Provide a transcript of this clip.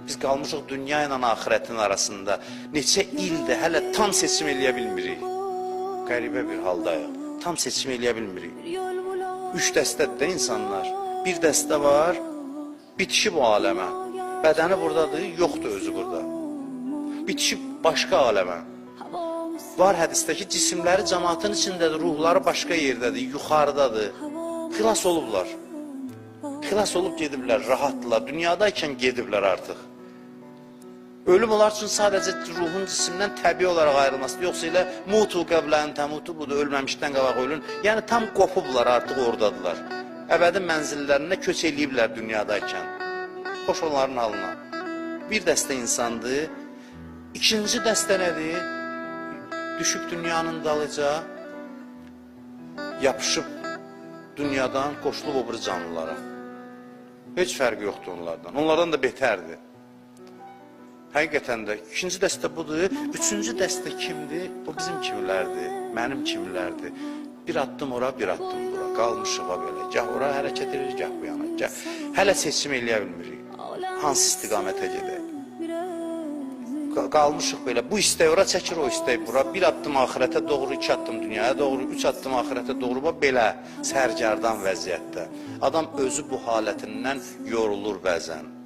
Biz qalmışıq dünya ilə axirətin arasında. Neçə ildir hələ tam seçim eləyə bilmirik. Qəribə bir haldayıq. Tam seçim eləyə bilmirik. 3 dəstədir də insanlar. Bir dəstə var, bitişib o aləmə. Bədəni buradadır, yoxdur özü burada. Bitişib başqa aləmə. Var hədisdəki cisimləri cəmaatın içindədir, ruhları başqa yerdədir, yuxarıdadır. Xilas olublar. Xilas olub gediblər, rahatdırlar. Dünyadaykən gediblər artıq. Ölüm onlar üçün sadəcə ruhun cisimdən təbii olaraq ayrılması, yoxsa ilə mutu qəblən təmutu, budur, ölməmişdən qabaq ölün. Yəni tam qopublar, artıq oradadılar. Əbədi mənzillərində köç eləyiblər dünyadaykən. Xoş onların halına. Bir dəstə insandır. İkinci dəstə nədir? Düşüb dünyanın dalıca, yapışıb dünyadan qoşulub o bir canlılara. Heç fərqi yoxdur onlardan. Onlardan da betərdir. Həqiqətən də ikinci dəstə budur. Üçüncü dəstə kimdir? O bizim kimilərdir, mənim kimilərdir. Bir addım ora, bir addım bura. Qalmışıq belə. Gah ora hərəkət edirik, gah bu yana. Hələ seçim eləyə bilmirik. Hansı istiqamətə gedək? Qalmışıq belə. Bu istək ora çəkir, o istək bura. Bir addım axirətə doğru, 2 addım dünyaya doğru, 3 addım axirətə doğru. Belə sərgərdan vəziyyətdə. Adam özü bu halətindən yorulur bəzən.